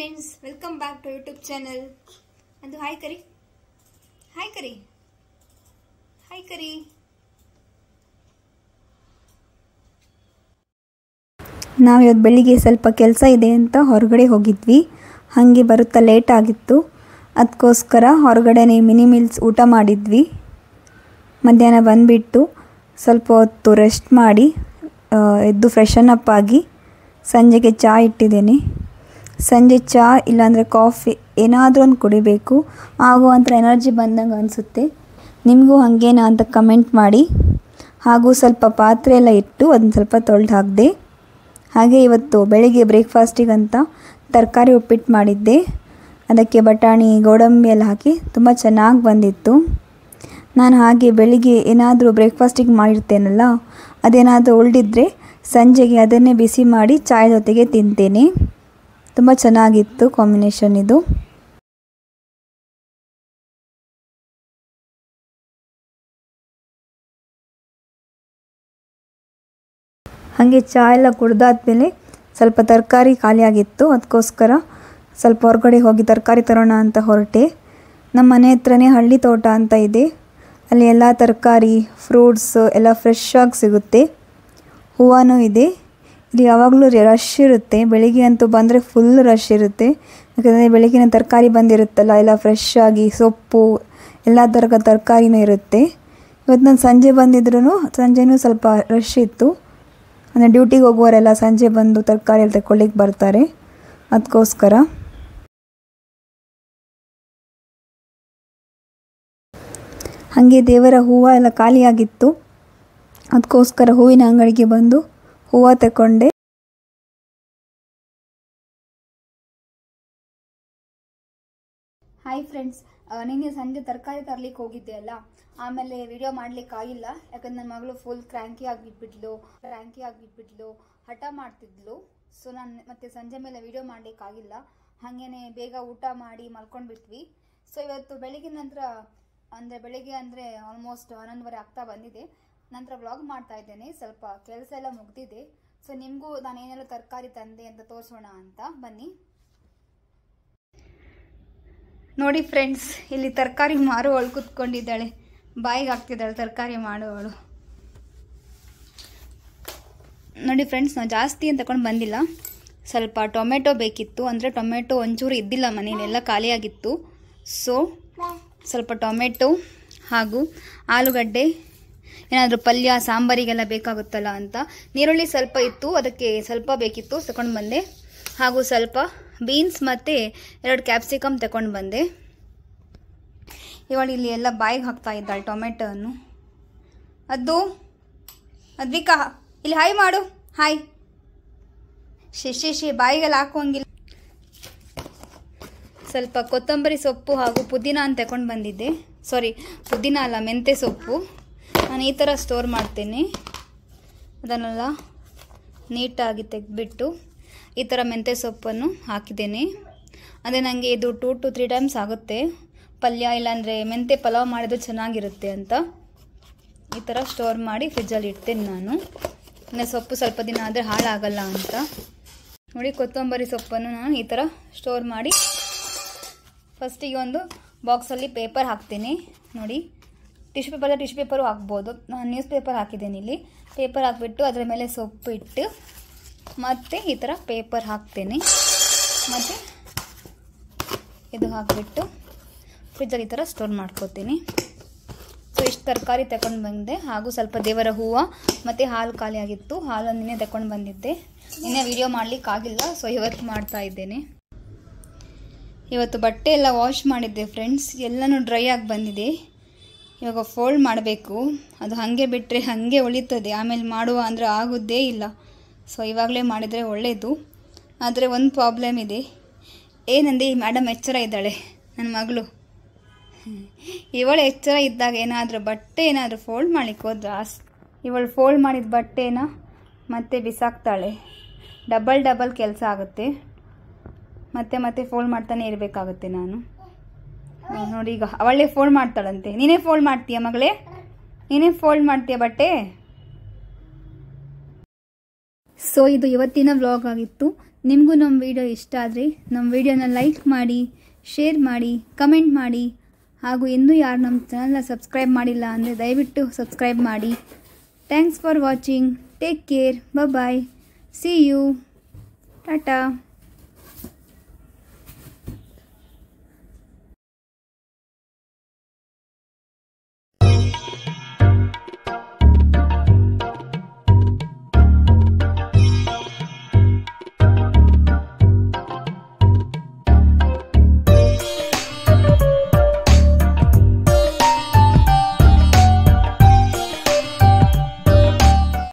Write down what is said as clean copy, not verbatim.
Friends, welcome back to YouTube channel. अंदु hi करी, hi करी, हाय करी। ನಾವು ಇವತ್ತು ಬೆಳಿಗ್ಗೆ ಸ್ವಲ್ಪ ಕೆಲಸ ಇದೆ ಅಂತ ಹೊರಗಡೆ ಹೋಗಿದ್ವಿ. ಹಾಗೆ ಬರುತ್ತಾ ಲೇಟ್ ಆಗಿತ್ತು. ಅದಕ್ಕೋಸ್ಕರ ಹೊರಗಡೆನೇ ಮಿನಿ ಮೀಲ್ಸ್ ಊಟ ಮಾಡಿದ್ವಿ. ಮಧ್ಯಾಹ್ನ ಬಂದುಬಿಟ್ಟು ಸ್ವಲ್ಪ ಹೊತ್ತು ರೆಸ್ಟ್ ಮಾಡಿ ಎದ್ದು ಫ್ರೆಶನ್ ಅಪ್ ಆಗಿ ಸಂಜೆಗೆ ಚಹಾ ಇಟ್ಟಿದ್ದೇನೆ. ಸಂಜೆ ಚಹಾ ಇಲ್ಲಾಂದರೆ ಕಾಫಿ ಏನಾದರೂ ಒಂದು ಕುಡಿಬೇಕು, ಆಗುವಂಥ ಎನರ್ಜಿ ಬಂದಂಗೆ ಅನಿಸುತ್ತೆ. ನಿಮಗೂ ಹಾಗೇನಾ ಅಂತ ಕಮೆಂಟ್ ಮಾಡಿ. ಹಾಗೂ ಸ್ವಲ್ಪ ಪಾತ್ರೆ ಎಲ್ಲ ಇಟ್ಟು ಅದನ್ನು ಸ್ವಲ್ಪ ತೊಳೆದು ಹಾಕಿದೆ. ಹಾಗೆ ಇವತ್ತು ಬೆಳಿಗ್ಗೆ ಬ್ರೇಕ್ಫಾಸ್ಟಿಗಂತ ತರಕಾರಿ ಉಪ್ಪಿಟ್ಟು ಮಾಡಿದ್ದೆ. ಅದಕ್ಕೆ ಬಟಾಣಿ ಗೋಡಂಬಿ ಎಲ್ಲ ಹಾಕಿ ತುಂಬ ಚೆನ್ನಾಗಿ ಬಂದಿತ್ತು. ನಾನು ಹಾಗೆ ಬೆಳಿಗ್ಗೆ ಏನಾದರೂ ಬ್ರೇಕ್ಫಾಸ್ಟಿಗೆ ಮಾಡಿರ್ತೇನಲ್ಲ, ಅದೇನಾದರೂ ಉಳಿದಿದ್ದರೆ ಸಂಜೆಗೆ ಅದನ್ನೇ ಬಿಸಿ ಮಾಡಿ ಚಾಯ್ ಜೊತೆಗೆ ತಿಂತೇನೆ. ತುಂಬ ಚೆನ್ನಾಗಿತ್ತು ಕಾಂಬಿನೇಷನ್ ಇದು. ಹಾಗೆ ಚಹಾ ಎಲ್ಲ ಕುಡ್ದಾದ್ಮೇಲೆ ಸ್ವಲ್ಪ ತರಕಾರಿ ಖಾಲಿಯಾಗಿತ್ತು. ಅದಕ್ಕೋಸ್ಕರ ಸ್ವಲ್ಪ ಹೊರಗಡೆ ಹೋಗಿ ತರಕಾರಿ ತರೋಣ ಅಂತ ಹೊರಟೆ. ನಮ್ಮ ಮನೆ ಹತ್ರನೇ ಹಳ್ಳಿ ತೋಟ ಅಂತ ಇದೆ. ಅಲ್ಲಿ ಎಲ್ಲ ತರಕಾರಿ ಫ್ರೂಟ್ಸ್ ಎಲ್ಲ ಫ್ರೆಶ್ ಆಗಿ ಸಿಗುತ್ತೆ. ಹೂವೂ ಇದೆ. ಇಲ್ಲಿ ಯಾವಾಗಲೂ ರಶ್ ಇರುತ್ತೆ. ಬೆಳಿಗ್ಗೆ ಅಂತೂ ಬಂದರೆ ಫುಲ್ ರಶ್ ಇರುತ್ತೆ. ಯಾಕಂದರೆ ಬೆಳಗಿನ ತರಕಾರಿ ಬಂದಿರುತ್ತಲ್ಲ, ಎಲ್ಲ ಫ್ರೆಶ್ ಆಗಿ ಸೊಪ್ಪು ಎಲ್ಲ ಥರದ ತರಕಾರಿನೂ ಇರುತ್ತೆ. ಇವತ್ತು ನಾನು ಸಂಜೆ ಬಂದಿದ್ರೂ ಸಂಜೆನೂ ಸ್ವಲ್ಪ ರಶ್ ಇತ್ತು. ಅಂದರೆ ಡ್ಯೂಟಿಗೆ ಹೋಗುವವರೆಲ್ಲ ಸಂಜೆ ಬಂದು ತರಕಾರಿ ಎಲ್ಲ ತಗೊಳ್ಳಿಕ್ಕೆ ಬರ್ತಾರೆ. ಅದಕ್ಕೋಸ್ಕರ ಹಾಗೆ ದೇವರ ಹೂವು ಎಲ್ಲ ಖಾಲಿಯಾಗಿತ್ತು. ಅದಕ್ಕೋಸ್ಕರ ಹೂವಿನ ಅಂಗಡಿಗೆ ಬಂದು ಹೂವು ತಗೊಂಡೆ. ಹಾಯ್ ಫ್ರೆಂಡ್ಸ್, ನಿನ್ನೆ ಸಂಜೆ ತರಕಾರಿ ತರಲಿಕ್ಕೆ ಹೋಗಿದ್ದೆ ಅಲ್ಲ, ಆಮೇಲೆ ವಿಡಿಯೋ ಮಾಡ್ಲಿಕ್ಕೆ ಆಗಿಲ್ಲ. ಯಾಕಂದ್ರೆ ನನ್ನ ಮಗಳು ಫುಲ್ ಕ್ರ್ಯಾಂಕಿ ಆಗಿಬಿಟ್ಬಿಟ್ಲು, ಹಠ ಮಾಡ್ತಿದ್ಲು. ಸೊ ನಾನು ಮತ್ತೆ ಸಂಜೆ ಮೇಲೆ ವಿಡಿಯೋ ಮಾಡ್ಲಿಕ್ಕೆ ಆಗಿಲ್ಲ. ಹಾಗೇನೆ ಬೇಗ ಊಟ ಮಾಡಿ ಮಲ್ಕೊಂಡ್ಬಿಟ್ವಿ. ಸೊ ಇವತ್ತು ಬೆಳಿಗ್ಗೆ ನಂತರ ಬೆಳಿಗ್ಗೆ ಆಲ್ಮೋಸ್ಟ್ 11:30 ಆಗ್ತಾ ಬಂದಿದೆ. ನಂತರ ವ್ಲಾಗ್ ಮಾಡ್ತಾ ಇದ್ದೇನೆ. ಸ್ವಲ್ಪ ಕೆಲಸ ಎಲ್ಲ ಮುಗ್ದಿದೆ. ಸೊ ನಿಮಗೂ ನಾನು ಏನೆಲ್ಲ ತರಕಾರಿ ತಂದೆ ಅಂತ ತೋರಿಸೋಣ ಅಂತ ಬನ್ನಿ. ನೋಡಿ ಫ್ರೆಂಡ್ಸ್, ಇಲ್ಲಿ ತರಕಾರಿ ಮಾರುವವಳು ಕೂತ್ಕೊಂಡಿದ್ದಾಳೆ, ಬಾಯಿಗೆ ಹಾಕ್ತಿದ್ದಾಳೆ ತರಕಾರಿ ಮಾಡುವವಳು. ನೋಡಿ ಫ್ರೆಂಡ್ಸ್, ನಾವು ಜಾಸ್ತಿ ಅಂತ ತಗೊಂಡು ಬಂದಿಲ್ಲ. ಸ್ವಲ್ಪ ಟೊಮೆಟೊ ಬೇಕಿತ್ತು. ಅಂದರೆ ಟೊಮೆಟೊ ಒಂಚೂರು ಇದ್ದಿಲ್ಲ ಮನೇಲೆಲ್ಲ ಖಾಲಿಯಾಗಿತ್ತು. ಸೊ ಸ್ವಲ್ಪ ಟೊಮೆಟೊ ಹಾಗೂ ಆಲೂಗಡ್ಡೆ ಏನಾದರೂ ಪಲ್ಯ ಸಾಂಬಾರಿಗೆಲ್ಲ ಬೇಕಾಗುತ್ತಲ್ಲ ಅಂತ. ನೀರುಳ್ಳಿ ಸ್ವಲ್ಪ ಇತ್ತು, ಅದಕ್ಕೆ ಸ್ವಲ್ಪ ಬೇಕಿತ್ತು, ತಗೊಂಡು ಬಂದೆ. ಹಾಗೂ ಸ್ವಲ್ಪ ಬೀನ್ಸ್ ಮತ್ತು 2 ಕ್ಯಾಪ್ಸಿಕಮ್ ತಗೊಂಡು ಬಂದೆ. ಇವಳು ಇಲ್ಲಿ ಎಲ್ಲ ಬಾಯಿಗೆ ಹಾಕ್ತಾ ಇದ್ದಾಳೆ ಟೊಮೆಟೊವನ್ನು. ಅದ್ವಿಕಾ ಇಲ್ಲಿ ಹಾಯ್ ಮಾಡು, ಹಾಯ್. ಶಿ ಬಾಯಿಗೆಲ್ಲ ಹಾಕುವಂಗಿಲ್ಲ. ಸ್ವಲ್ಪ ಕೊತ್ತಂಬರಿ ಸೊಪ್ಪು ಹಾಗೂ ಪುದೀನ ಅಂತ ತಗೊಂಡು ಬಂದಿದ್ದೆ. ಸಾರಿ, ಪುದೀನ ಅಲ್ಲ, ಮೆಂತ್ಯ ಸೊಪ್ಪು. ನಾನು ಈ ಥರ ಸ್ಟೋರ್ ಮಾಡ್ತೇನೆ. ಅದನ್ನೆಲ್ಲ ನೀಟಾಗಿ ತೆಗೆದ್ಬಿಟ್ಟು ಈ ಥರ ಮೆಂತ್ಯ ಸೊಪ್ಪನ್ನು ಹಾಕಿದ್ದೇನೆ. ಅದೇ ನನಗೆ ಇದು 2 to 3 ಟೈಮ್ಸ್ ಆಗುತ್ತೆ ಪಲ್ಯ, ಇಲ್ಲಾಂದರೆ ಮೆಂತ್ಯ ಪಲಾವ್ ಮಾಡಿದ್ರು ಚೆನ್ನಾಗಿರುತ್ತೆ ಅಂತ ಈ ಥರ ಸ್ಟೋರ್ ಮಾಡಿ ಫ್ರಿಜ್ಜಲ್ಲಿ ಇಡ್ತೇನೆ ನಾನು. ಅಂದರೆ ಸೊಪ್ಪು ಸ್ವಲ್ಪ ದಿನ ಆದರೆ ಹಾಳಾಗಲ್ಲ ಅಂತ. ನೋಡಿ, ಕೊತ್ತಂಬರಿ ಸೊಪ್ಪನ್ನು ನಾನು ಈ ಥರ ಸ್ಟೋರ್ ಮಾಡಿ ಫಸ್ಟಿಗೆ ಒಂದು ಬಾಕ್ಸಲ್ಲಿ ಪೇಪರ್ ಹಾಕ್ತೀನಿ. ನೋಡಿ, ಟಿಶ್ಯೂ ಪೇಪರು ಹಾಕ್ಬೋದು. ನಾನು ನ್ಯೂಸ್ ಪೇಪರ್ ಹಾಕಿದ್ದೇನೆ. ಇಲ್ಲಿ ಪೇಪರ್ ಹಾಕಿಬಿಟ್ಟು ಅದರ ಮೇಲೆ ಸೊಪ್ಪು ಇಟ್ಟು ಮತ್ತು ಈ ಥರ ಪೇಪರ್ ಹಾಕ್ತೇನೆ. ಮತ್ತು ಇದು ಹಾಕಿಬಿಟ್ಟು ಫ್ರಿಜ್ಜಲ್ಲಿ ಈ ಥರ ಸ್ಟೋರ್ ಮಾಡ್ಕೋತೀನಿ. ಸೊ ಇಷ್ಟು ತರಕಾರಿ ತಗೊಂಡು ಬಂದೆ. ಹಾಗೂ ಸ್ವಲ್ಪ ದೇವರ ಹೂವು ಮತ್ತು ಹಾಲು ಖಾಲಿಯಾಗಿತ್ತು. ಹಾಲನ್ನು ನಿನ್ನೆ ತಗೊಂಡು ಬಂದಿದ್ದೆ. ನಿನ್ನೆ ವಿಡಿಯೋ ಮಾಡಲಿಕ್ಕಾಗಿಲ್ಲ, ಸೊ ಇವತ್ತು ಮಾಡ್ತಾ ಇದ್ದೇನೆ. ಇವತ್ತು ಬಟ್ಟೆ ಎಲ್ಲ ವಾಶ್ ಮಾಡಿದ್ದೆ ಫ್ರೆಂಡ್ಸ್. ಎಲ್ಲನೂ ಡ್ರೈ ಆಗಿ ಬಂದಿದೆ. ಇವಾಗ ಫೋಲ್ಡ್ ಮಾಡಬೇಕು. ಅದು ಹಾಗೆ ಬಿಟ್ಟರೆ ಹಾಗೆ ಉಳಿತದೆ, ಆಮೇಲೆ ಮಾಡುವ ಅಂದರೆ ಆಗೋದೇ ಇಲ್ಲ. ಸೊ ಇವಾಗಲೇ ಮಾಡಿದರೆ ಒಳ್ಳೆಯದು. ಆದರೆ ಒಂದು ಪ್ರಾಬ್ಲಮ್ ಇದೆ. ಏನಂದರೆ ಈ ಮೇಡಮ್ ಎಚ್ಚರ ಇದ್ದಾಳೆ, ನನ್ನ ಮಗಳು. ಇವಳು ಎಚ್ಚರ ಇದ್ದಾಗ ಏನಾದರೂ ಬಟ್ಟೆ ಏನಾದರೂ ಫೋಲ್ಡ್ ಮಾಡಲಿಕ್ಕೆ ಹೋದ್ರೆ ಇವಳು ಫೋಲ್ಡ್ ಮಾಡಿದ ಬಟ್ಟೆನ ಮತ್ತೆ ಬಿಸಾಕ್ತಾಳೆ. ಡಬಲ್ ಕೆಲಸ ಆಗುತ್ತೆ. ಮತ್ತೆ ಫೋಲ್ಡ್ ಮಾಡ್ತಾನೆ ಇರಬೇಕಾಗುತ್ತೆ ನಾನು. ನೋಡಿ, ಈಗ ಅವಳೇ ಫೋಲ್ಡ್ ಮಾಡ್ತಾಳಂತೆ. ನೀನೇ ಫೋಲ್ಡ್ ಮಾಡ್ತೀಯ ಮಗಳೇ? ನೀನೇ ಫೋಲ್ಡ್ ಮಾಡ್ತೀಯ ಬಟ್ಟೆ? ಸೊ ಇದು ಇವತ್ತಿನ ವ್ಲಾಗ್ ಆಗಿತ್ತು. ನಿಮಗೂ ನಮ್ಮ ವಿಡಿಯೋ ಇಷ್ಟ ಆದರೆ ನಮ್ಮ ವಿಡಿಯೋನ ಲೈಕ್ ಮಾಡಿ, ಶೇರ್ ಮಾಡಿ, ಕಮೆಂಟ್ ಮಾಡಿ. ಹಾಗೂ ಇನ್ನೂ ಯಾರು ನಮ್ಮ ಚಾನಲ್ನ ಸಬ್ಸ್ಕ್ರೈಬ್ ಮಾಡಿಲ್ಲ ಅಂದರೆ ದಯವಿಟ್ಟು ಸಬ್ಸ್ಕ್ರೈಬ್ ಮಾಡಿ. Thanks for watching. Take care. Bye. See you. Tata.